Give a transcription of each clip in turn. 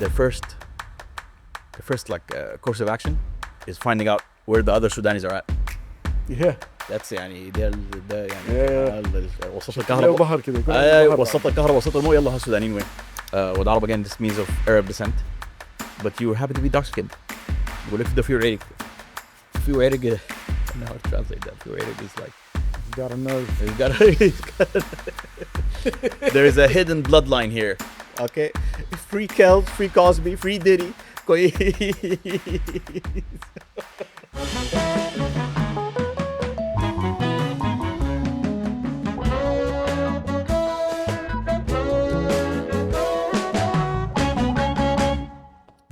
their first like course of action is finding out where the other Sudanis are at. Yeah. That's يعني ده يعني Yeah. وسط لو الكهرباء. بحر كده يكون عندك بحر. وسط الكهرباء وسط المويه يلا السودانيين وين. والعرب again this means of Arab descent, but you happen to be dark skinned. بقول لك ده فيوريتك. I don't know how to translate that. Fioretic is like got a nerve. There is a hidden bloodline here. Okay, free Kells, free Cosby, free Diddy.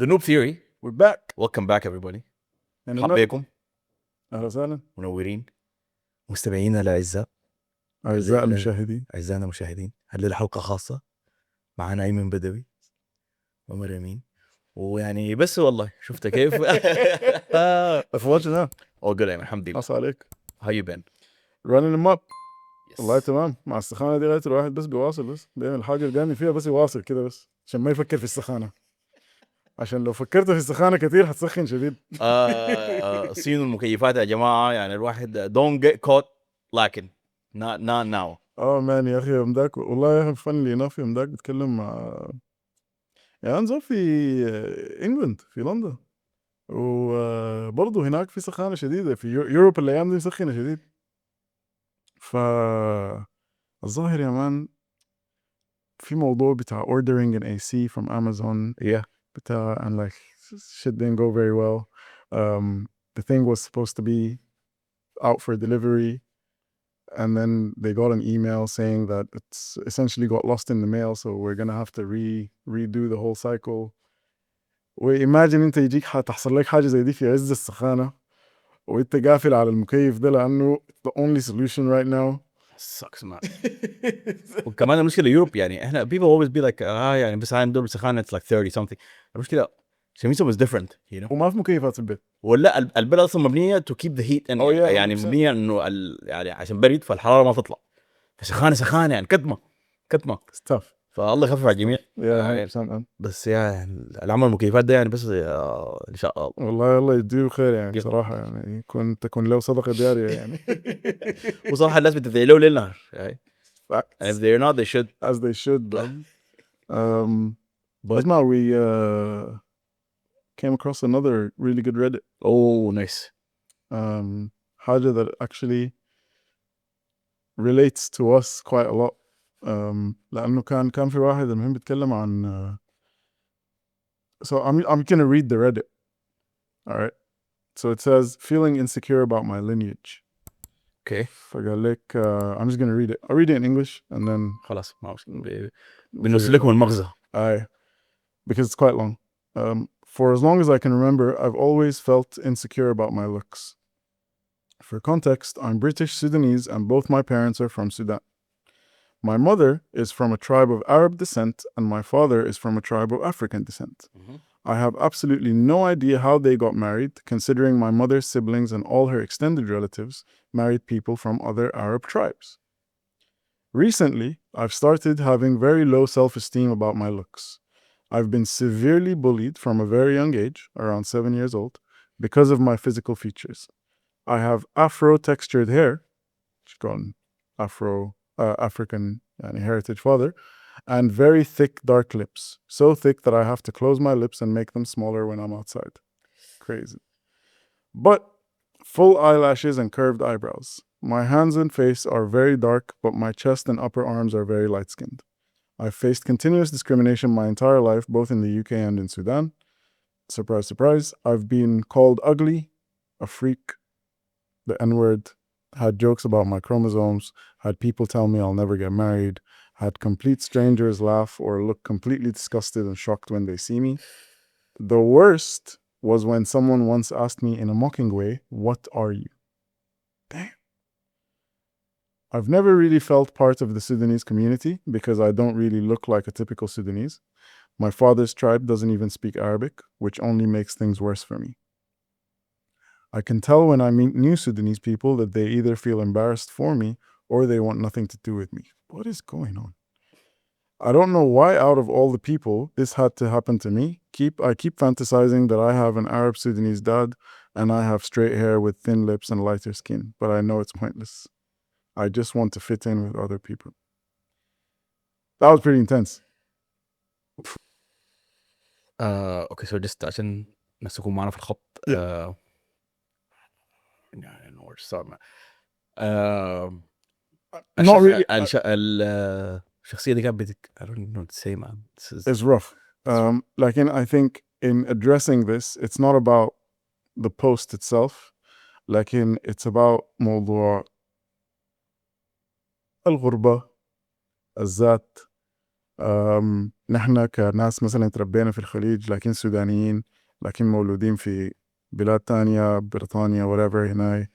The Noop Theory. We're back. Welcome back everybody. And مرحبا بكم. اهلا وسهلا. منورين مستمعينا الاعزاء. اعزائي المشاهدين. اعزائنا المشاهدين. هذه حلقه خاصه معنا ايمن بدوي وعمر امين. ويعني بس والله شفت كيف. افواجنا. All good ايمن الحمد لله. اصلا عليك. How you been? Running them up. Yes. والله تمام. مع السخانه دي غاية الواحد بس بيواصل بس بيعمل الحاجه اللي قايم فيها بس يواصل كده بس عشان ما يفكر في السخانه. عشان لو فكرت في السخانه كتير حتسخن شديد. صينوا المكيفات يا جماعه يعني الواحد don't get caught lacking. Not now. مان يا اخي يوم داك والله يا اخي فن لي ناف يوم داك بتكلم مع يعني انزل في انجلند في لندن وبرضه هناك في سخانه شديده في يوروب الايام دي مسخنه شديد. الظاهر يا مان في موضوع بتاع ordering an AC from Amazon. Yeah. بتاع and like shit didn't go very well. The thing was supposed to be out for delivery and then they got an email saying that it's essentially got lost in the mail, so we're gonna have to redo the whole cycle. وimagine انت يجيك تحصل لك حاجه زي دي في عز السخانه وانت قافل على المكيف ده لانه the only solution right now. sucks man. وكمان المشكله يوروب يعني احنا people always be like يعني بس عندهم سخانه it's like 30 something. المشكله شميسهم is different you know. وما في مكيفات في البيت. ولا البلد اصلا مبنيه to keep the heat in. يعني مبنيه انه يعني عشان بريد فالحراره ما تطلع. سخانه يعني كتمه tough. فالله يخفف على الجميع. بس يعني العمل المكيفات ده يعني بس ان شاء الله والله الله يديه خير يعني صراحه يعني تكون له صدقه جاريه يعني. وصراحه الناس بتدعي له ليل نهار يعني. And if they're not they should. As they should. But now we came across another really good Reddit. Oh nice. حاجه that actually relates to us quite a lot. لأنه كان في واحد المهم بيتكلم عن so I'm gonna read the Reddit. All right. So it says feeling insecure about my lineage. Okay. فقال لك I'm just gonna read it. I'll read it in English and then خلاص ما بنوصل لكم المغزى. Because it's quite long. For as long as I can remember, I've always felt insecure about my looks. For context, I'm British Sudanese and both my parents are from Sudan. My mother is from a tribe of Arab descent and my father is from a tribe of African descent. Mm-hmm. I have absolutely no idea how they got married, considering my mother's siblings and all her extended relatives married people from other Arab tribes. Recently, I've started having very low self-esteem about my looks. I've been severely bullied from a very young age, around 7 years old, because of my physical features. I have Afro-textured hair, which is called African heritage father, and very thick dark lips, so thick that I have to close my lips and make them smaller when I'm outside. Crazy. But full eyelashes and curved eyebrows. My hands and face are very dark, but my chest and upper arms are very light-skinned. I've faced continuous discrimination my entire life, both in the UK and in Sudan. Surprise, surprise. I've been called ugly, a freak, the N-word, had jokes about my chromosomes, had people tell me I'll never get married, had complete strangers laugh or look completely disgusted and shocked when they see me. The worst was when someone once asked me in a mocking way, "What are you?" Damn. I've never really felt part of the Sudanese community because I don't really look like a typical Sudanese. My father's tribe doesn't even speak Arabic, which only makes things worse for me. I can tell when I meet new Sudanese people that they either feel embarrassed for me or they want nothing to do with me. What is going on? I don't know why out of all the people this had to happen to me. I keep fantasizing that I have an Arab Sudanese dad and I have straight hair with thin lips and lighter skin, but I know it's pointless. I just want to fit in with other people. That was pretty intense. اوكي سو جست عشان الناس تكون معنا في الخط. يعني where to start, man. Not really. الشخصية دي كانت I don't know what to say, man. It's rough. Like I think in addressing this, it's not about the post itself. Like it's about موضوع الغربة الذات. نحن كناس مثلا تربينا في الخليج لكن سودانيين لكن مولودين في بلاد تانية بريطانيا whatever هنا.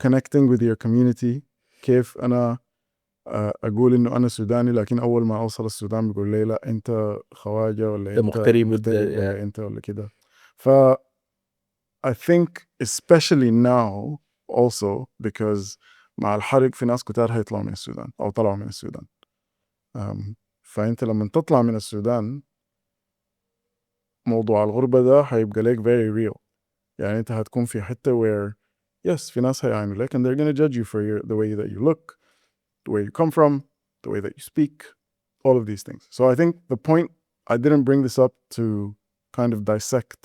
Connecting with your community. كيف أنا أقول إنه أنا سوداني لكن أول ما أوصل السودان بيقول لي لا أنت خواجة ولا أنت مغترب ولا أنت ولا كده. I think especially now also because مع الحرق في ناس كتار هيطلعوا من السودان أو طلعوا من السودان. فأنت لما تطلع من السودان موضوع الغربة ده هيبقى لك very real. يعني أنت هتكون في حتة where yes في ناس هيعينوا لك and they're going to judge you for the way that you look, the way you come from, the way that you speak, all of these things. So I think the point, I didn't bring this up to kind of dissect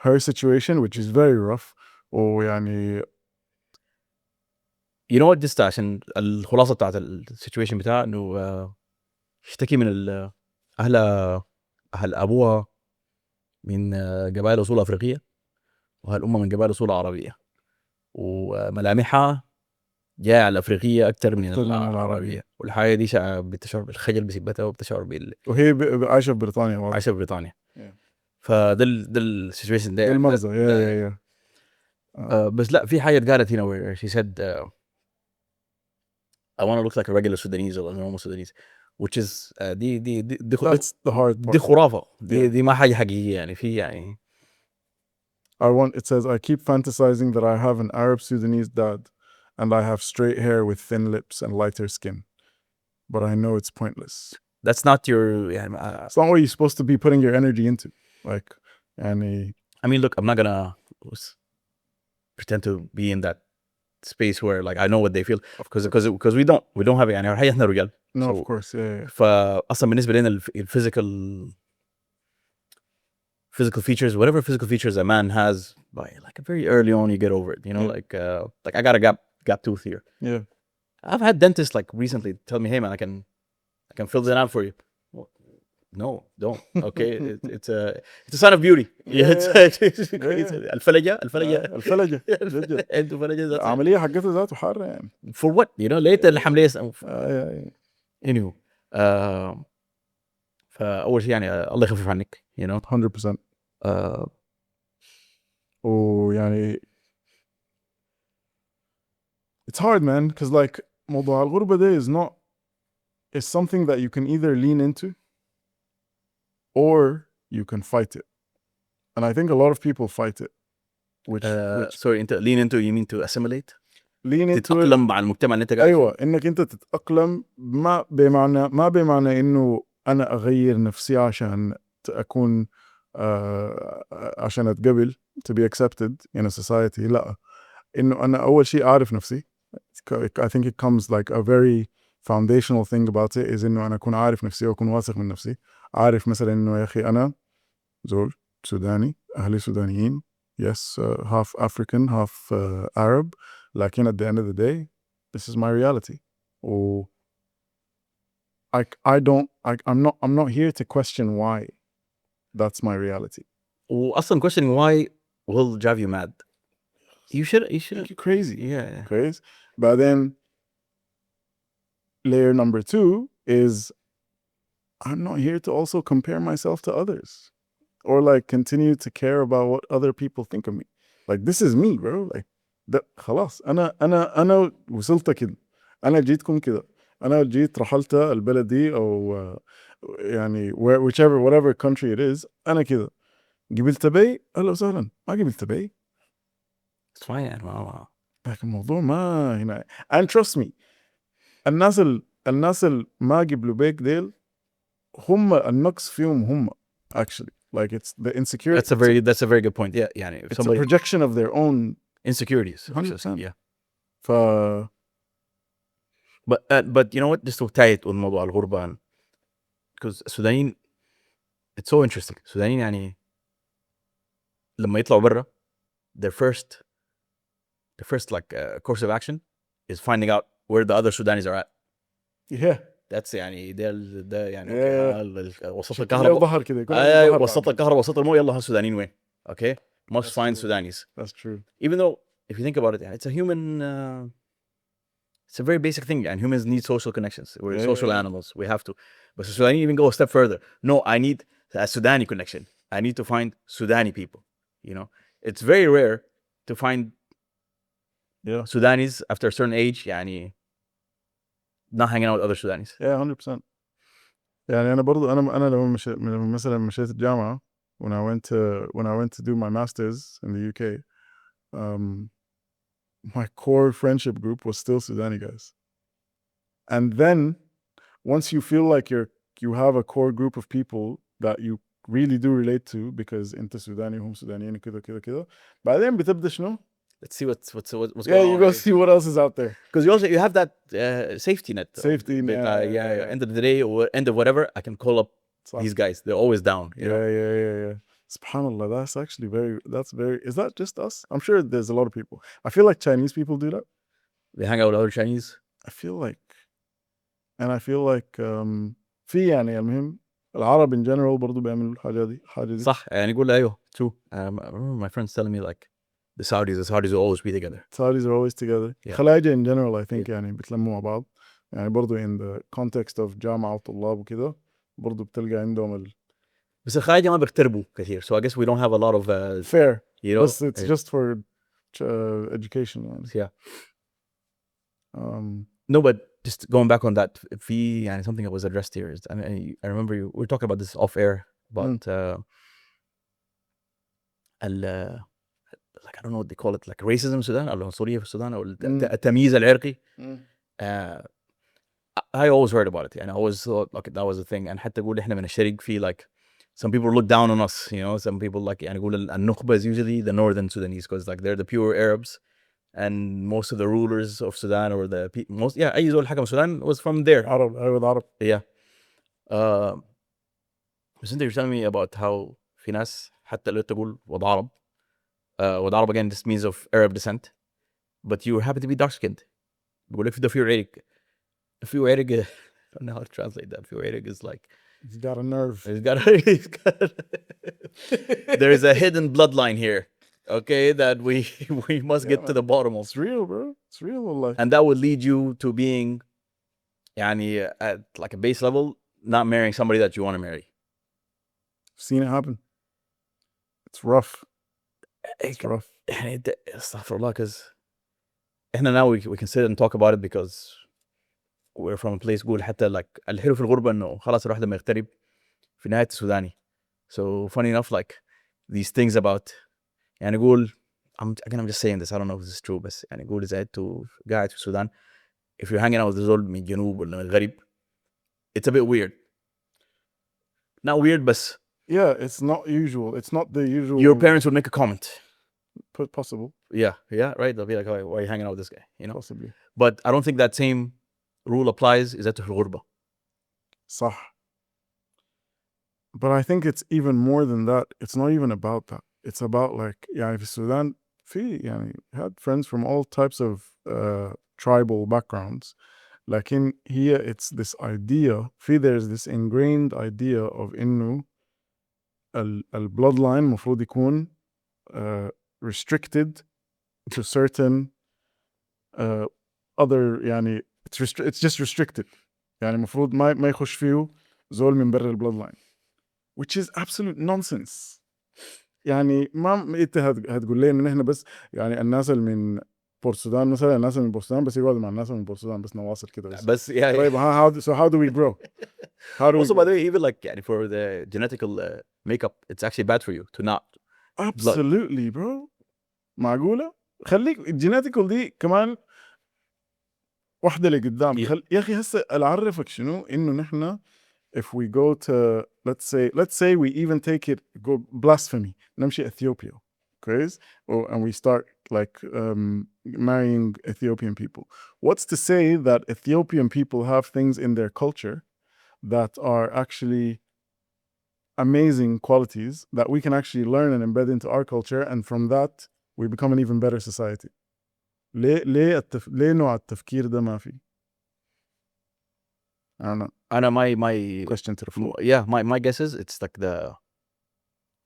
her situation, which is very rough. ويعني you know what, just عشان الخلاصة بتاعت السيتويشن بتاعها إنه اشتكي من أهل أبوها من قبائل أصول أفريقية وأهل أمها من قبائل أصول عربية وملامحها جاية على الأفريقية أكتر من العربية والحاجة دي بتشعر بالخجل بسبتها وبتشعر وهي عايشة في بريطانيا عايشة في بريطانيا. فده السيتويشن ده المغزى. بس لا في حاجة اتقالت هنا where she said I want to look like a regular Sudanese or a normal Sudanese, which is that's the hard part. دي خرافة. دي ما حاجة حقيقية يعني في يعني. It says I keep fantasizing that I have an Arab Sudanese dad and I have straight hair with thin lips and lighter skin, but I know it's pointless. That's not your it's not what you're supposed to be putting your energy into. Like I mean look, I'm not gonna pretend to be in that space where like I know what they feel because we don't have يعني احنا رجال. No, of course. Yeah. فاصلا بالنسبة لنا physical features, whatever physical features a man has, by like very early on you get over it, you know. Like I got a gap tooth here. Yeah. I've had dentists like recently tell me, hey man, I can fill that out for you. Well, no, don't. Okay. It's a sign of beauty. الفلجة انتوا فلجة عملية حقتها ذاته حارة يعني. For what, you know, later الحملية anyway. فأول شيء يعني الله يخفف عنك, you know. 100%. ويعني it's hard, man, because like موضوع الغربة ده is something that you can either lean into or you can fight it, and I think a lot of people fight it. Which sorry, انت lean into, you mean to assimilate? lean into تتأقلم مع المجتمع اللي انت قاعد ايوه فيه. انك انت تتأقلم ما بمعنى انه انا اغير نفسي عشان اكون عشان اتقبل to be accepted in a society. لا, انه انا اول شيء اعرف نفسي. I think it comes like a very foundational thing about it is انه انا اكون عارف نفسي واكون واثق من نفسي. عارف مثلا انه يا اخي انا زول سوداني, اهلي سودانيين, yes, half African, half Arab, لكن at the end of the day this is my reality. I'm not here to question why that's my reality. وأصلا questioning why will drive you mad. You should make you crazy. Yeah. Crazy. But then layer number 2 is I'm not here to also compare myself to others or like continue to care about what other people think of me. Like this is me, bro. Like ده خلاص انا وصلت كده, انا جيتكم كده, انا جيت رحلت البلد دي او يعني whatever country it is, انا كده. قبلت بي اهلا وسهلا, ما قبلت بي it's fine يعني. لكن الموضوع ما هنا. and trust me, الناس الناس اللي ما قبلوا بيك ديل هم النقص فيهم هم actually like it's the insecurity. That's a very good point. Yeah, يعني if it's somebody a projection of their own insecurities. 100%. Yeah. ف But you know what? Just to tie it with موضوع الغربة, because السودانيين it's so interesting. السودانيين يعني لما يطلعوا برا their first like course of action is finding out where the other Sudanis are at. yeah That's يعني ده يعني وسط ليه الكهرباء ظهر كده يكون عنده ظهر وسط بعد. الكهرباء وسط المويه يلا هالسودانيين وين. Okay, must That's find true. Sudanis. That's true. Even though if you think about it, it's a human it's a very basic thing, and humans need social connections. We're social animals. We have to. But Sudani even go a step further. No, I need a Sudani connection. I need to find Sudani people. You know, it's very rare to find Sudanis after a certain age يعني not hanging out with other Sudanis. Yeah 100%. يعني أنا برضو أنا لما مثلا مشيت الجامعة when I went to do my masters in the UK, my core friendship group was still Sudani guys. And then once you feel like you have a core group of people that you really do relate to because انت سوداني وهم سودانيين كده كده كده, بعدين بتبدأ شنو؟ Let's see what's going on. Yeah, you go see what else is out there. Because you have that safety net. Safety net. End of the day or end of whatever, I can call up these guys. They're always down. You know? Yeah. Subhanallah, that's actually very. Is that just us? I'm sure there's a lot of people. I feel like Chinese people do that. They hang out with other Chinese. I feel like في يعني المهم العرب in general برضو بيعملوا الحاجة دي. صح يعني يقول أيوه true. I remember my friends telling me like the Saudis will always be together. Saudis are always together. Yeah. خلايجة in general I think يعني بيتلموا مع بعض. يعني برضو in the context of جامعة وطلاب وكده برضو بتلقى عندهم بس الخلايجة ما بيغتربوا كثير. So I guess we don't have a lot of fair. You know, but it's just for education. يعني. Yeah. No, but just going back on that, في يعني something that was addressed here is, I remember we were talking about this off air about like I don't know what they call it, like racism in Sudan أو العنصرية في السودان أو التمييز العرقي. I always heard about it. And I always thought like that was a thing. And حتى أقول إحنا بنشترك فيه like some people look down on us, you know, some people like يعني أقول النخبة is usually the northern Sudanese because like they're the pure Arabs. And most of the rulers of Sudan or the most أي زول حكم Sudan was from there. Arab. Yeah. بس أنت you're telling me about how في ناس حتى لو تقول وضع عرب وضع عرب again this means of Arab descent, but you happen to be dark skinned. بقول لك في Fuerig, I don't know how to translate that. Fuerig is like he's got a nerve. There's a hidden bloodline here, okay, that we must get to the bottom of. It's real, bro. It's real, والله. And that would lead you to being, يعني, at like a base level, not marrying somebody that you want to marry. I've seen it happen. It's rough. It's rough. Astaghfirullah, because now we can sit and talk about it because we're from a place قول حتى like الحلو في الغربة إنه خلاص الواحد لما يغترب في نهاية السوداني. So funny enough, like these things about يعني قول I'm just saying this, I don't know if this is true, بس يعني قول إذا قاعد في السودان if you're hanging out with زول من الجنوب ولا من الغرب, it's a bit weird. Not weird, but yeah, it's not usual. It's not the usual. Your parents would make a comment. Possible. Yeah, right. They'll be like, why are you hanging out with this guy? You know. Possibly. But I don't think that same rule applies إذا في الغربة. صح. But I think it's even more than that. It's not even about that. It's about like يعني في السودان في يعني had friends from all types of tribal backgrounds. لكن هي it's this idea there's this ingrained idea of إنه bloodline مفروض يكون restricted to certain other يعني it's just restricted. يعني مفروض ما يخش فيه زول من برا bloodline, which is absolute nonsense. يعني ما انت هتقول لي ان احنا بس يعني الناس اللي من بورت السودان مثلا الناس اللي من بورت السودان بس يقعدوا مع الناس من بورت السودان بس نواصل كده بس yeah. طيب how do we grow? Also by the way, even like يعني for the genetical makeup, it's actually bad for you to not. Absolutely bro. معقولة؟ خليك الجيناتيكال دي كمان واحدة لقدام. Yeah. يا أخي هسه أعرفك شنو إنه نحن if we go to let's say we even take it go blasphemy نمشي Ethiopia كويس and we start like marrying Ethiopian people. What's to say that Ethiopian people have things in their culture that are actually amazing qualities that we can actually learn and embed into our culture, and from that we become an even better society. ليه نوع التفكير ده ما في؟ I don't know. أنا my Question to the floor. yeah, my guess is it's like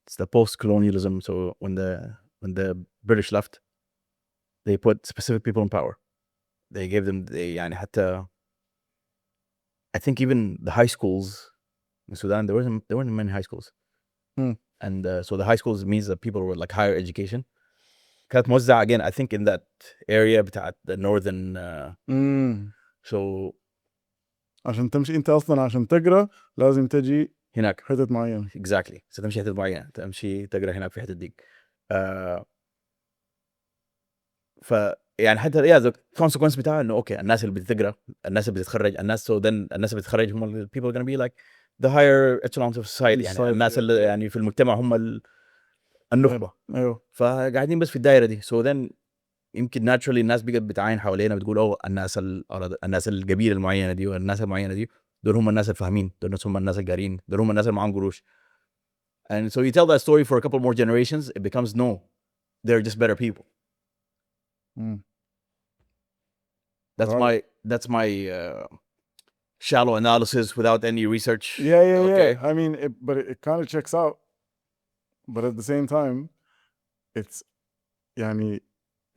it's the post-colonialism. So when the British left, they put specific people in power. They gave them يعني حتى I think even the high schools in Sudan there weren't many high schools. And so the high schools means that people were like higher education. كانت موزعة again I think in that area بتاعت the northern so عشان تمشي انت اصلا عشان تقرا لازم تجي هناك حتت معينه. exactly. ستمشي حتت معينة، تمشي تقرا هناك في حتت ديك. ف يعني حتى the consequence بتاعها انه اوكي الناس اللي بتقرا، الناس اللي بتتخرج، الناس so then الناس اللي بتتخرج هم people are gonna be like the higher echelons of society. يعني الناس اللي يعني في المجتمع هم النخبة. ايوه فقاعدين بس في الدائرة دي. so then يمكن naturally الناس بقت بتعاين حوالينا بتقول الناس القبيلة المعينة دي والناس المعينة دي دول هم الناس الفاهمين، دول هم الناس القارين، دول هم الناس اللي معاهم قروش. And so you tell that story for a couple more generations, it becomes no, they're just better people. That's my shallow analysis without any research. Yeah. I mean, but it kind of checks out. But at the same time, it's يعني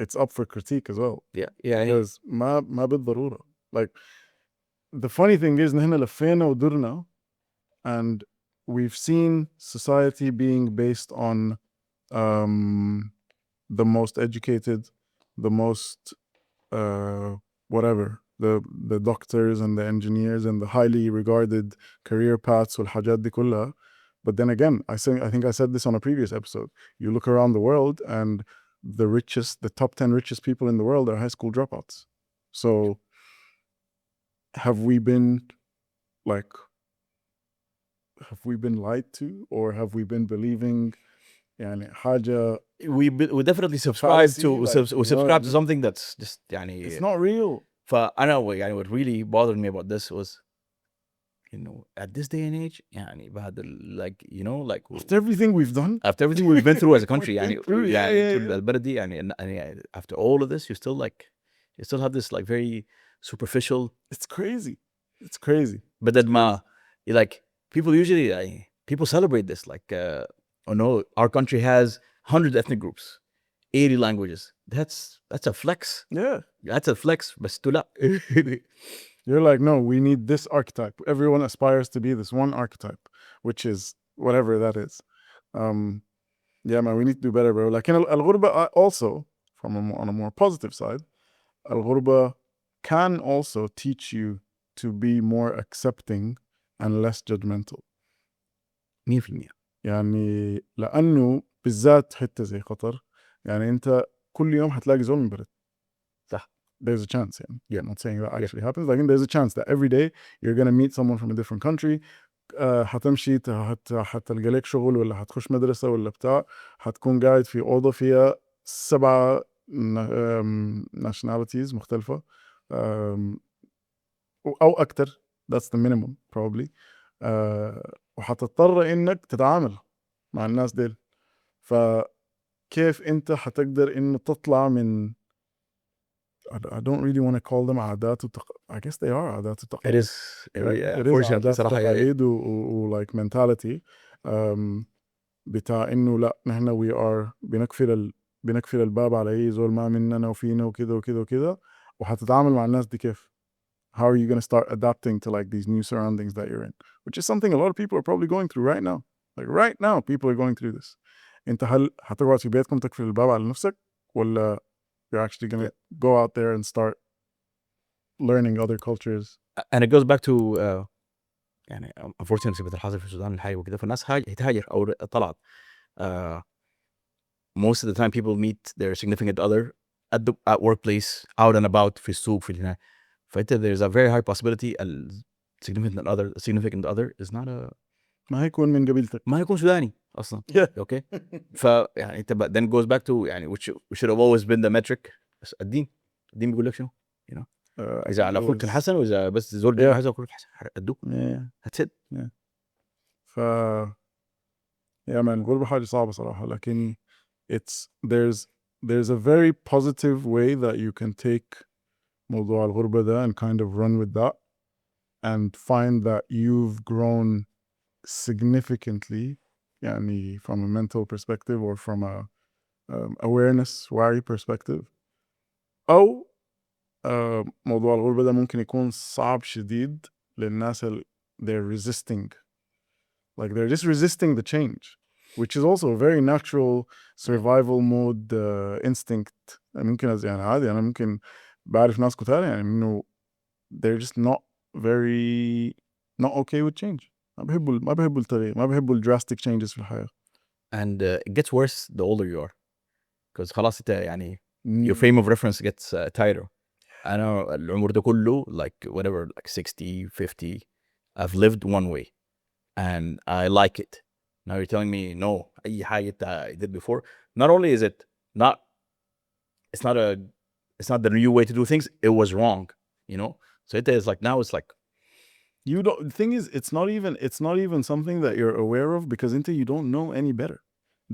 it's up for critique as well. Yeah. Because ما بالضرورة. Like the funny thing is نحن لفينا ودرنا and we've seen society being based on the most educated, the most whatever, the doctors and the engineers and the highly regarded career paths والحاجات دي كلها. But then again, I think I said this on a previous episode. You look around the world and the top 10 richest people in the world are high school dropouts. So have we been lied to, or have we been believing يعني حاجة we definitely subscribe to subscribe to something that's just يعني it's not real. فأنا يعني what really bothered me about this was at this day and age يعني بعد like after everything we've done, after everything we've been through as a country Yeah. البلد دي يعني after all of this you still have this like very superficial. It's crazy. But then like people usually people celebrate this like oh no, our country has 100 ethnic groups, 80 languages. That's a flex. Yeah. That's a flex. But still You're like, no, we need this archetype. Everyone aspires to be this one archetype, which is whatever that is. Yeah, man, we need to do better, bro. Like, الغربة also, on a more positive side, الغربة can also teach you to be more accepting and less judgmental. 100%. يعني لأنه بالذات حتة زي قطر، يعني أنت كل يوم حتلاقي زول من برد. صح. There's a chance, I'm not saying that actually happens. Like, there's a chance that every day you're gonna meet someone from a different country. حتمشي حتلقى لك شغل ولا حتخش مدرسة ولا بتاع، حتكون قاعد في أوضة فيها 7 nationalities مختلفة أو أكتر. That's the minimum probably. وحتضطر إنك تتعامل مع الناس ديل. فكيف أنت حتقدر إنه تطلع من I don't really want to call them عادات I guess they are عادات It is. it is عادات تقاليد like mentality بتاع إنه لا نحن we are بنقفل الباب على أي زول ما مننا وفينا وكذا وكذا وكذا. وحتتعامل مع الناس دي كيف؟ How are you going to start adapting to like these new surroundings that you're in? Which is something a lot of people are probably going through right now. Like right now people are going through this. انت هل حتقعد في بيتكم تقفل الباب على نفسك ولا you're actually going to go out there and start learning other cultures? And it goes back to يعني unfortunately اللي حاصل في السودان الحالي وكده، فالناس هتهاجر او طلعت. Most of the time people meet their significant other at workplace, out and about في السوق في هنا. فانت there's a very high possibility significant other is not a ما هيكون من قبيلتك. ما يكون سوداني اصلا. Yeah. اوكي. فيعني انت then it goes back to يعني which should have always been the metric. بس الدين بيقول لك شنو؟ you know اذا على خلق حسن واذا بس زول دين حسن وخلق حسن ادوك. That's it. ف يا مان الغربة حاجة صعبة صراحة، لكن there's a very positive way that you can take موضوع الغربة ده and kind of run with that and find that you've grown significantly يعني from a mental perspective or from a awareness وعي perspective. أو موضوع الغربة ده ممكن يكون صعب شديد للناس they're resisting, like they're just resisting the change, which is also a very natural survival mode instinct. ممكن يعني عادي أنا ممكن بعرف ناس كتار يعني إنه they're just not okay with change. ما بيحبوا التغيير، ما بيحبوا drastic changes في الحياة. And it gets worse the older you are because خلاص انت يعني your frame of reference gets tighter. أنا العمر ده كله like whatever like 60 50 I've lived one way and I like it. Now you're telling me no أي حاجة I did before. Not only is it not it's not the new way to do things, it was wrong, you know. So it is like now it's like you don't. The thing is, it's not even something that you're aware of because you don't know any better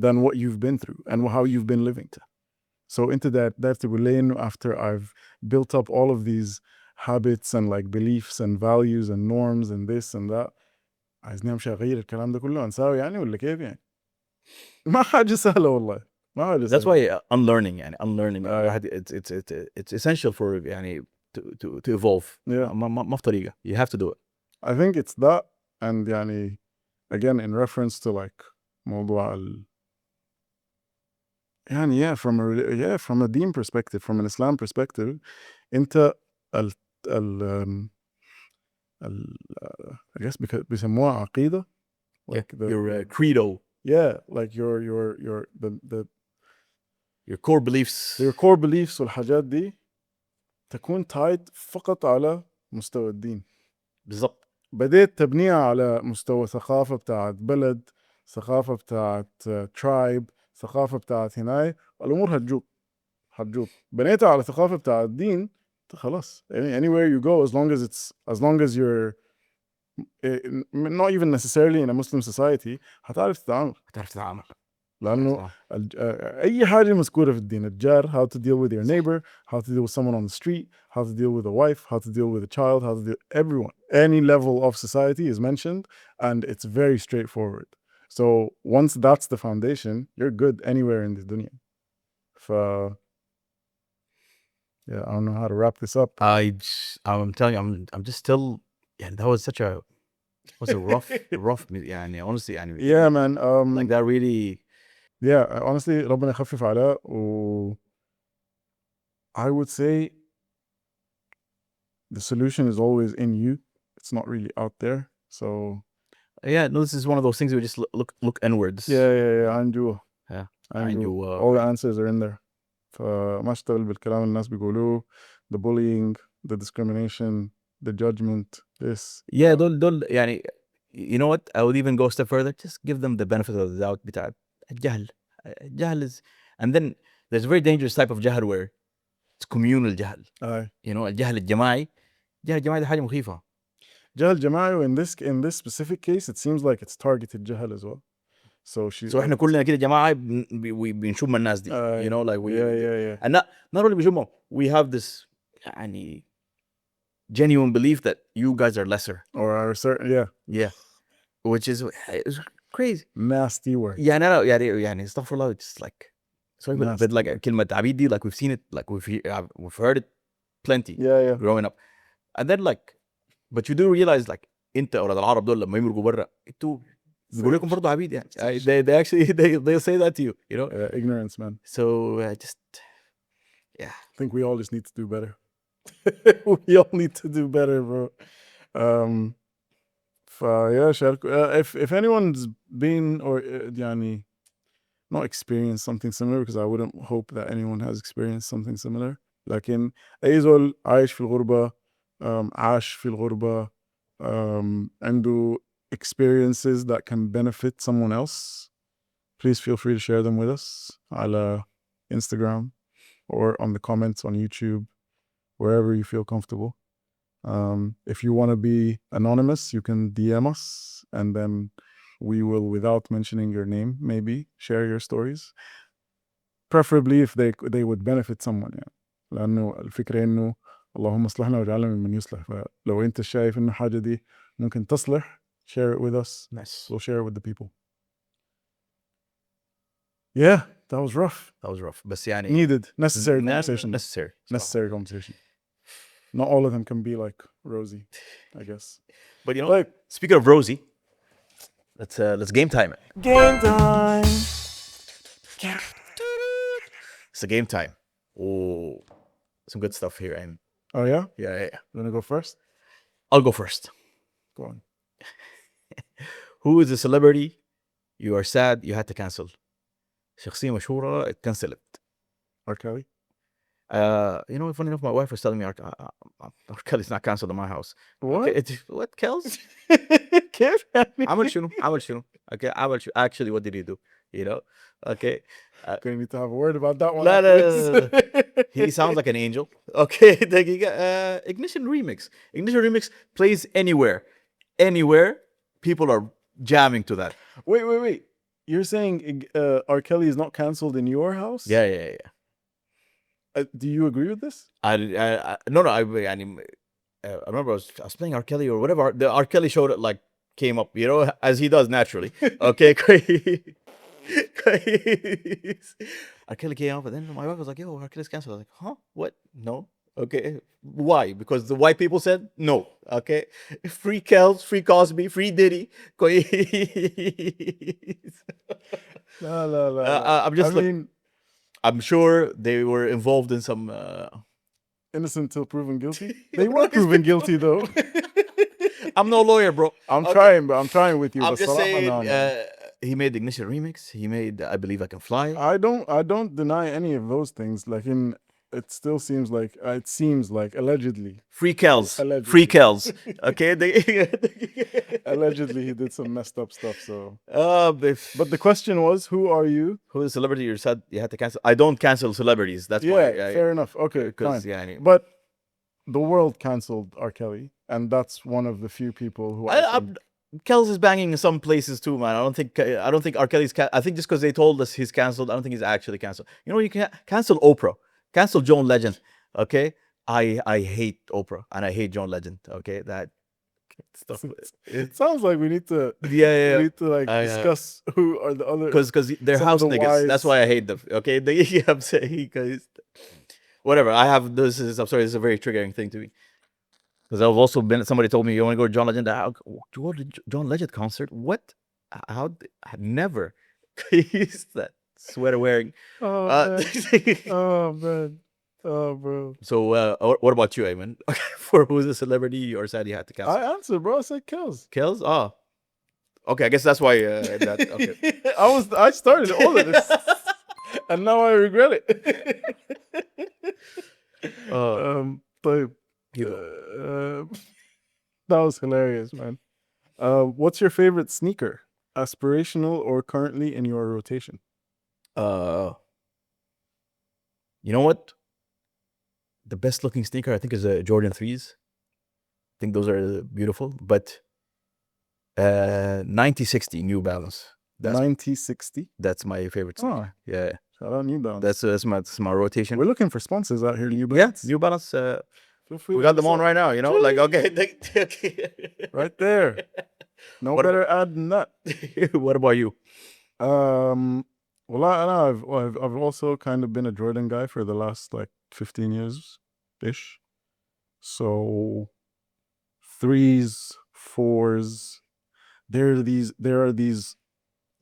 than what you've been through and how you've been living. So into that تقول after I've built up all of these habits and like beliefs and values and norms and this and that, عايزني امشي اغير الكلام ده كله انساوي يعني ولا كيف يعني؟ ما حاجة سهلة والله. ما حاجة that's سهلة. why unlearning يعني unlearning it's essential for يعني to evolve. Yeah. ما في طريقة. You have to do it. I think it's that and يعني again in reference to like موضوع يعني from a deen perspective, from an Islam perspective, انت I guess بيسموها عقيدة, like your credo. Yeah, like your core beliefs. Your core beliefs والحاجات دي تكون tied فقط على مستوى الدين. بالضبط. بديت تبنيها على مستوى ثقافة بتاعت بلد، ثقافة بتاعت tribe، ثقافة بتاعت هناي، الأمور هتجوب. بنيتها على ثقافة بتاعت الدين خلاص anywhere you go as long as you're not even necessarily in a Muslim society هتعرف تتعامل. لأنه أي حاجة مذكورة في الدين، الجار, how to deal with your neighbor, how to deal with someone on the street, how to deal with a wife, how to deal with a child, how to deal everyone. Any level of society is mentioned and it's very straightforward. So once that's the foundation, you're good anywhere in the dunya. Yeah, I don't know how to wrap this up. I'm telling you, I'm just still, yeah, that was such a rough يعني honestly يعني yeah man like that really yeah honestly ربنا يخفف عليه I would say the solution is always in you. It's not really out there. So yeah, no, this is one of those things we just look inwards. Yeah عنده عنده all the answers are in there. فما اشتغل بالكلام الناس بيقولوه, the bullying, the discrimination, the judgment, this. Yeah, دول يعني you know what, I would even go a step further, just give them the benefit of the doubt بتاع الجهل is, and then there's a very dangerous type of جهل where it's communal جهل. You know, الجهل الجماعي ده حاجة مخيفة. جهل جماعي, in this specific case it seems like it's targeted جهل as well. So احنا كلنا كده جماعة بنشم الناس دي. You know, like we yeah. and not only بنشمهم, we have this يعني genuine belief that you guys are lesser or are certain yeah which is crazy nasty word. يعني أنا يعني استغفر الله, it's like sorry but like كلمة عبيد دي, like we've seen it, like we've heard it plenty growing up, and then like but you do realize like انت اولاد العرب دول لما يمرقوا برا انتوا بيقولوا لكم برضه عبيد يعني. they actually they say that to you, you know. Ignorance, man. So just I think we all just need to do better. We all need to do better, bro. If anyone's been or يعني not experienced something similar, because I wouldn't hope that anyone has experienced something similar, لكن أي زول عايش في الغربة عاش في الغربة, عنده experiences that can benefit someone else, please feel free to share them with us على Instagram or on the comments on YouTube, wherever you feel comfortable. If you want to be anonymous, you can DM us, and then we will, without mentioning your name, maybe share your stories. Preferably if they would benefit someone يعني. لأنه الفكرة إنه اللهم اصلحنا واجعلنا ممن يصلح. فلو أنت شايف إنه حاجة دي ممكن تصلح, share it with us. Nice. We'll share it with the people. Yeah, that was rough. That was rough. بس يعني Needed, necessary conversation. Necessary conversation. Not all of them can be like Rosie, I guess. But you know, Like, speaking of Rosie, let's game time it. game time. It's a game time. Oh, some good stuff here. And Oh yeah? yeah. You wanna go first? I'll go first. Go on. Who is a celebrity you are sad you had to cancel? شخصية مشهورة اتكنسلت. R. Kelly? You know, funny enough, my wife was telling me R. Kelly's not cancelled in my house. What? Okay, what Kells? كيف يعني؟ عمل شنو? Okay, actually, what did he do? You know? Okay. Gonna need to have a word about that one. لا. He sounds like an angel. Okay, دقيقة. Ignition Remix plays anywhere. People are jamming to that. Wait. You're saying R. Kelly is not cancelled in your house? Yeah. Do you agree with this? No. I remember I was playing R. Kelly or whatever. The R. Kelly show that like came up, you know, as he does naturally. Okay, R. Kelly came up, and then my wife was like, "Yo, R. Kelly's canceled." I was like, "Huh? What? No." Okay, why? Because the white people said no. Okay, free Kells, free Cosby, free Diddy. No. I'm sure they were involved in some. Innocent till proven guilty. They were proven guilty though. I'm no lawyer, bro. I'm trying with you. I'm but just saying. no. He made the Ignition Remix. He made I Believe I Can Fly. I don't deny any of those things. Like it still seems like allegedly. Free Kells. Allegedly. Free Kells. Okay. Allegedly, he did some messed up stuff. So. But the question was, who are you? Who is a celebrity you said you had to cancel? I don't cancel celebrities. That's why. Fair enough. Okay, fine. Yeah, but the world canceled R. Kelly, and that's one of the few people who. Kells is banging in some places too, man. I don't think R. Kelly's. I think just because they told us he's canceled, I don't think he's actually canceled. You know, you can cancel Oprah, cancel John Legend. Okay, I hate Oprah and I hate John Legend. Okay, that stuff. It sounds like we need to. Yeah. We need to discuss who are the other. Because they're house niggas. That's why I hate them. Okay, I'm saying because whatever. This is a very triggering thing to me. Because I've also been. Somebody told me you want to go to John Legend. To go to John Legend concert? What? How? Never. He's that sweater wearing. Oh man. Oh, bro. So, what about you, Ayman? For who's a celebrity you're sad you had to cancel? I answered, bro. I said Kells. Kells? Oh. Okay, I guess that's why that. Okay. I started all of this, and now I regret it. That was hilarious, man. What's your favorite sneaker? Aspirational or currently in your rotation? You know what? The best looking sneaker I think is Jordan 3s. I think those are beautiful, but 9060 New Balance. 9060? That's my favorite sneaker. Yeah. Shout out New Balance. That's my rotation. We're looking for sponsors out here, New Balance. Yeah, New Balance. We got them on right now, you know? Like, okay. Right there. Better ad than that. What about you? Well, I've also kind of been a Jordan guy for the last 15 years-ish. So 3s, 4s. There are these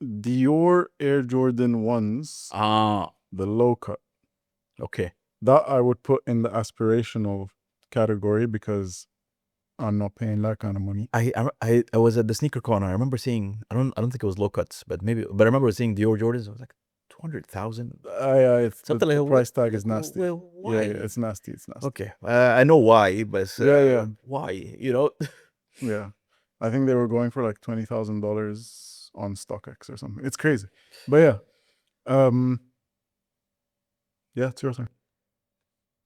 Dior Air Jordan 1s. The low cut. Okay. That I would put in the aspirational category because I'm not paying that kind of money. I was at the sneaker corner. I remember seeing I don't think it was low cuts, but I remember seeing Dior Jordans. I was like 200,000. It's Something the like price tag is nasty. Well, why? Yeah, it's nasty. It's nasty. Okay, I know why, but Yeah. why? You know? Yeah, I think they were going for like $20,000 on StockX or something. It's crazy, but yeah, yeah, it's your turn.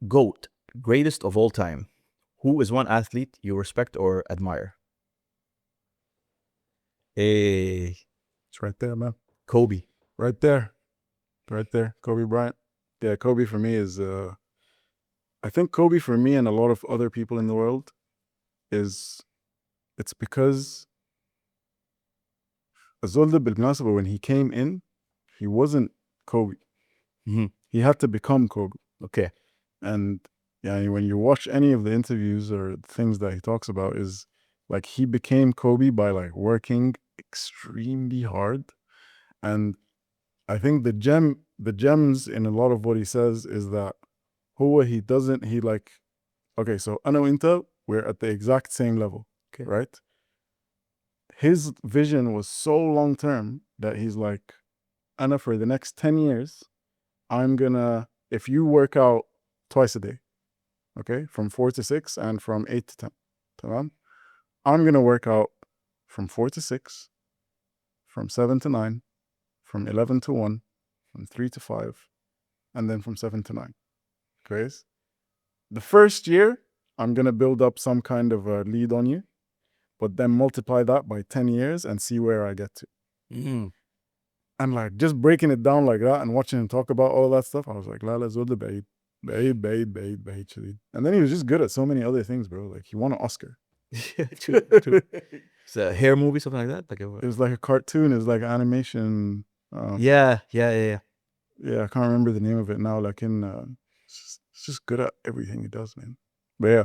GOAT, greatest of all time. Who is one athlete you respect or admire? Hey, It's right there, man. Kobe. Right there, Kobe Bryant. Yeah, Kobe for me is. I think Kobe for me and a lot of other people in the world is. It's because Azolda بالمناسبة when he came in, he wasn't Kobe. Mhm. He had to become Kobe. Okay. And yeah, when you watch any of the interviews or things that he talks about, is like he became Kobe by like working extremely hard. And I think the gems in a lot of what he says is that he like, okay, so Ana Inta, we're at the exact same level, Okay. right? His vision was so long term that he's like, Anna, for the next 10 years, if you work out twice a day, okay, from 4 to 6 and from 8 to 10, tamam? I'm going to work out from 4 to 6, from 7 to 9, from 11 to 1, from 3 to 5, and then from 7 to 9. Okay? The first year, I'm going to build up some kind of a lead on you, but then multiply that by 10 years and see where I get to. Mm. And like just breaking it down like that and watching him talk about all that stuff, I was like, Lala Zul the Baid, Shadid. And then he was just good at so many other things, bro. Like he won an Oscar. Yeah, true. It's a hair movie, something like that. Like It was like a cartoon. It was like animation. yeah. Yeah, I can't remember the name of it now. Like it's just good at everything he does, man. But yeah,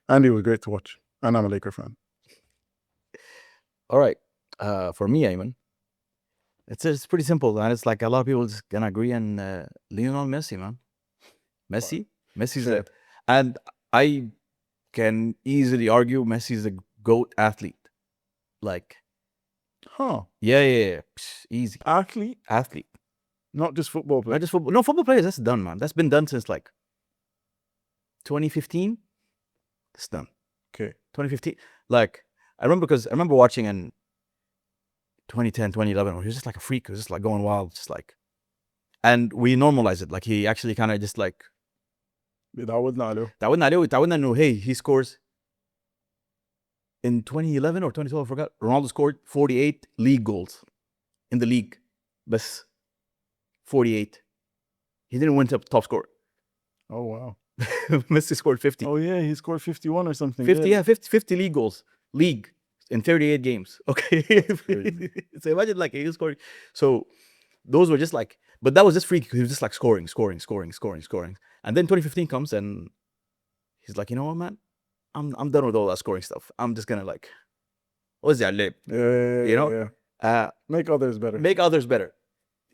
Andy was great to watch, and I'm a Laker fan. All right. For me, Ayman, it's pretty simple, and it's like a lot of people just gonna agree on Lionel Messi, man. Messi's Sure. and I can easily argue Messi's a GOAT athlete. Like, Huh? yeah. Psh, easy Athlete, not just football player. Not just football. No, football players, that's done, man. That's been done since like 2015. It's done. Okay. 2015. Like, I remember watching in 2010, 2011, where he was just like a freak. He was just like going wild, just like, and we normalize it. Like, he actually kind of just like, بيتعودنا عليه. تعودنا انه hey, he scores in 2011 or 2012, I forgot. Ronaldo scored 48 league goals in the league. Bas 48. He didn't win top scorer. Oh wow. Messi scored 50. Oh yeah, he scored 51 or something. 50, yeah, 50 league goals. League in 38 games. Okay. So imagine like he scored. So those were just like, but that was just freaky because he was just like scoring. And then 2015 comes and he's like, you know what, man? I'm done with all that scoring stuff. I'm just gonna like, what's that lip? Yeah, You know? make others better. Make others better.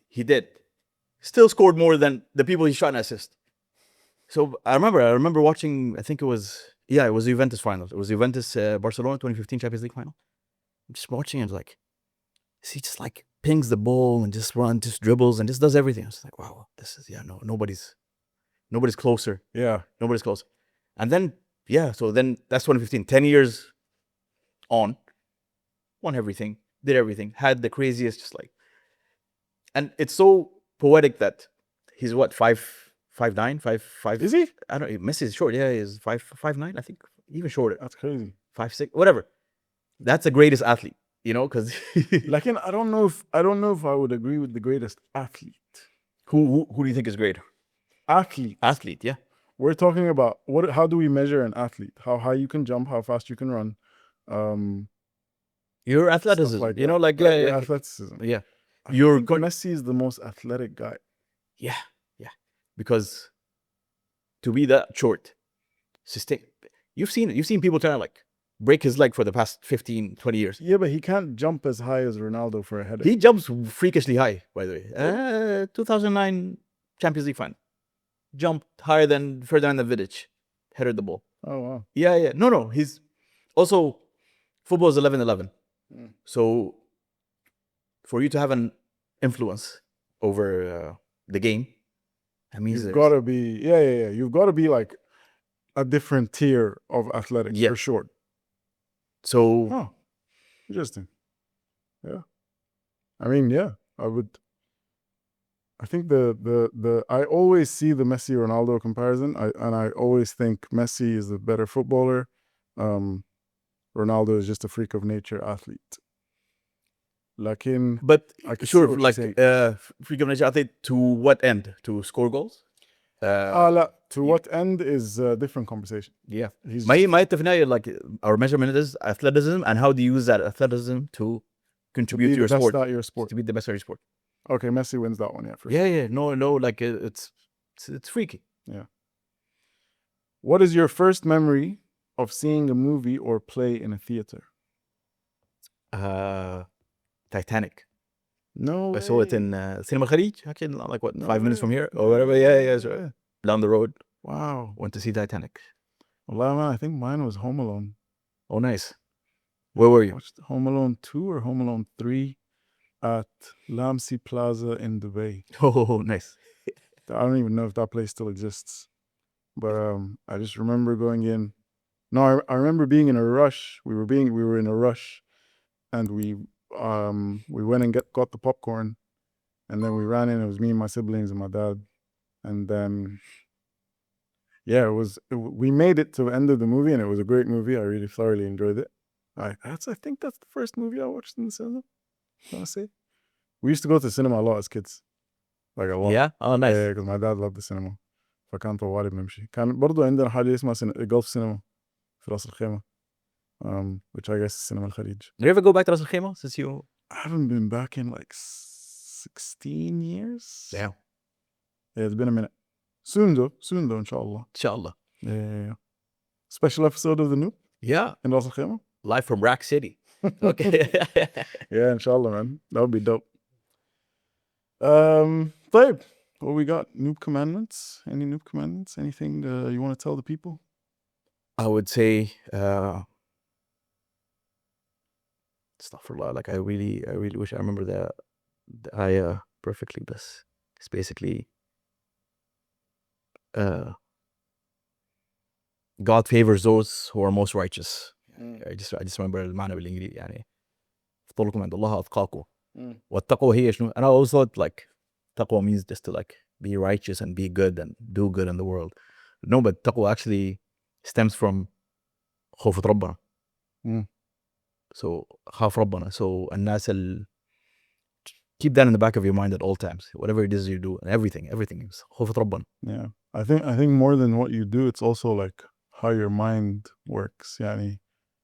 He did. Still scored more than the people he's trying to assist. So I remember watching, I think it was the Juventus final. It was Juventus Barcelona 2015 Champions League final. I'm just watching it like, he just like pings the ball and just runs, just dribbles and just does everything. I was like, wow, this is, nobody's closer. Yeah. Nobody's closer. And then, so then that's 2015. 10 years on, won everything, did everything, had the craziest, just like, and it's so poetic that he's what, 5'9", 5'5". Is he? I don't know. Messi is short. Yeah, he's 5'9", I think, even shorter. That's crazy. 5'6", whatever. That's the greatest athlete, because Like, I don't know if I would agree with the greatest athlete. who do you think is great? Athlete, yeah. We're talking about how do we measure an athlete? How high you can jump, how fast you can run. Your athleticism, like your athleticism. Yeah. Messi is the most athletic guy. Yeah. Because to be that short, sustain. You've seen people trying to like break his leg for the past 15, 20 years. Yeah, but he can't jump as high as Ronaldo for a header. He jumps freakishly high, by the way. 2009 Champions League final. Jumped higher than Ferdinand Vidic. Headed the ball. Oh, wow. Yeah. No. He's also, football is 11-11. So for you to have an influence over the game, that means You've got to be, yeah. You've got to be like a different tier of athletics Yeah. for sure. So Oh, interesting. Yeah. I mean, yeah, I would. I think I always see the Messi Ronaldo comparison. And I always think Messi is the better footballer. Ronaldo is just a freak of nature athlete. Lakin, but I can see sure, what you're like saying. freak of nature athlete to what end? To score goals? لا, to you- what end is a different conversation. Yeah. He's My just, my like our measurement is athleticism and how do you use that athleticism to to contribute be to the your best sport. at your sport. To be the best at your sport. Okay, Messi wins that one, yeah, for Yeah, sure. yeah. No, like it's freaky. Yeah. What is your first memory of seeing a movie or play in a theater? Titanic. No I saw it way. in Cinema Khalij, actually, like what, No 5 minutes from way. here or whatever. Yeah. So, down the road, Wow. went to see Titanic. Well, man, I think mine was Home Alone. Oh, nice. Where were you? Watched Home Alone 2 or Home Alone 3 at Lamsi Plaza in Dubai. Oh, nice. I don't even know if that place still exists. But I just remember going in. No, I remember being in a rush. We were in a rush, and we went and got the popcorn, and then we ran in. It was me and my siblings and my dad, and then yeah, we made it to the end of the movie, and it was a great movie. I really thoroughly enjoyed it. I think that's the first movie I watched in the cinema. Honestly, we used to go to the cinema a lot as kids, like a lot. Yeah. Oh, nice. Yeah, because my dad loved the cinema. فكان طوالي بنمشي. كان برضو عندنا حاجة اسمها جولف سينما في راس الخيمة. Which I guess is Cinema الخليج. Did you ever go back to Ras Al Khaimah since you? I haven't been back in like 16 years. Damn. Yeah, it's been a minute. Soon though, inshallah. Inshallah. Yeah. Special episode of the Noop Yeah. in Ras Al Khaimah. Live from Rack City. Okay. Yeah, inshallah, man. That would be dope. طيب, what we got? Noop commandments? Any Noop commandments? Anything you want to tell the people? I would say, astaghfirullah, like I really wish I remember the ayah perfectly, but it's basically, God favors those who are most righteous. I just remember المعنى بالإنجليزي يعني فضلكم عند الله أتقاكم. والتقوى هي شنو? And I always thought like taqwa means just to like be righteous and be good and do good in the world. No, but taqwa actually stems from خوف ربنا. So خاف ربنا. So الناس keep that in the back of your mind at all times. Whatever it is you do, and everything is خوف ربنا. Yeah, I think more than what you do, it's also like how your mind works. Yani,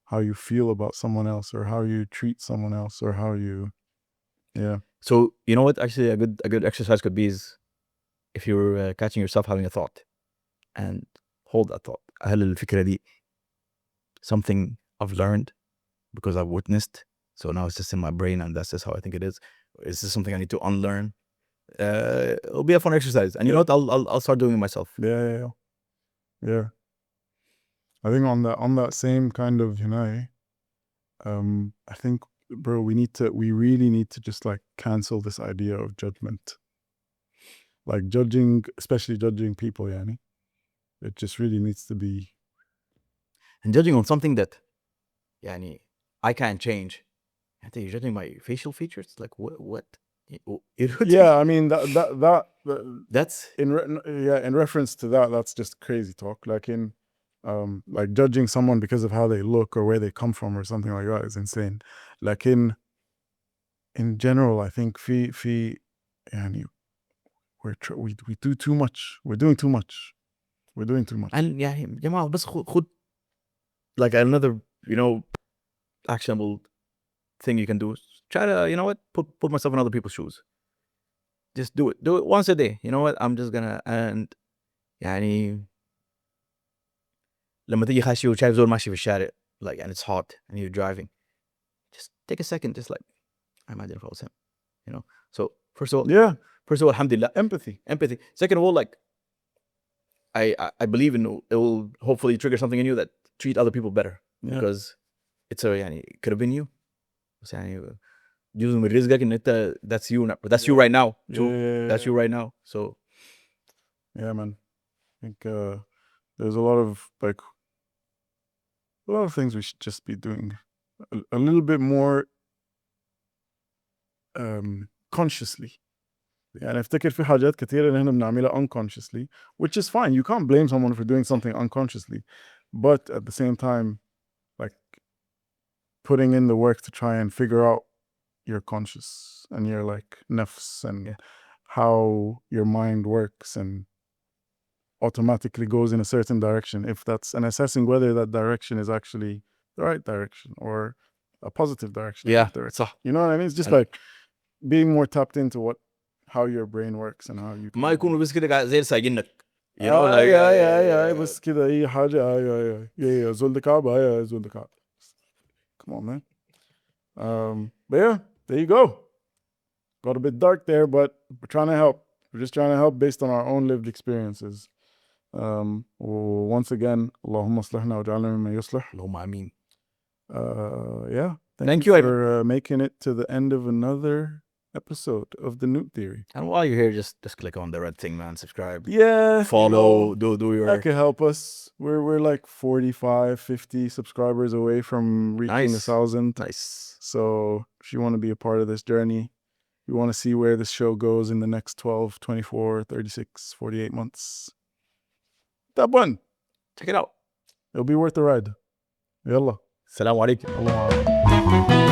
how you feel about someone else, or how you treat someone else, or how you, yeah. So you know what? Actually, a good exercise could be is if you're catching yourself having a thought, and hold that thought. هل الفكرة دي something I've learned because I've witnessed, so now it's just in my brain and that's just how I think it is. Is this something I need to unlearn? It'll be a fun exercise, and you know what? I'll start doing it myself. Yeah. I think on that same kind of, I think, bro, we really need to just like cancel this idea of judgment, like judging, especially judging people. Yani, it just really needs to be. And judging on something that, yani, I can't change. I think you're judging my facial features. Like what? Yeah, I mean that's in reference to that, that's just crazy talk. Like like judging someone because of how they look or where they come from or something like that is insane. Like in general, I think يعني we do too much. We're doing too much. And يعني جماعة بس خد like another actionable thing you can do. Try to put myself in other people's shoes. Just do it once a day. You know what? I'm just gonna and يعني لما تيجي خاشي وشايف زول ماشي في الشارع like and it's hot and you're driving, just take a second, just like I imagine if I was him, So first of all, alhamdulillah, empathy. Second of all, like I believe in it will hopefully trigger something in you that treat other people better because it's it could have been you. يعني جزء من رزقك ان انت that's you right now. So that's you right now. So yeah, man. I think there's a lot of things we should just be doing a little bit more consciously. يعني افتكر في حاجات كتيرة اللي احنا بنعملها unconsciously, which is fine. You can't blame someone for doing something unconsciously, but at the same time, like putting in the work to try and figure out your conscious and your like nafs and how your mind works and automatically goes in a certain direction, if that's, and assessing whether that direction is actually the right direction or a positive direction. yeah, صح. You know what I mean? It's just like being more tapped into how your brain works and how you can ما يكونوا بس كده زي سايقينك. You know, like بس كده اي حاجة يا زول ده كعب يا زول ده كعب. Come on, man. But yeah, there you go. Got a bit dark there, but we're trying to help. We're just trying to help based on our own lived experiences. Once again, اللهم اصلحنا وجعلنا مما يصلح. اللهم آمين. Yeah. Thank you for making it to the end of another episode of the Noop Theory. And while you're here, just click on the red thing, man. Subscribe. Yeah. Follow. Do your. That could help us. We're like 45, 50 subscribers away from reaching 1,000. Nice. So if you want to be a part of this journey, you want to see where this show goes in the next 12, 24, 36, 48 months. That one. Check it out. It'll be worth the ride. Yalla. Assalamu alaikum. Allah.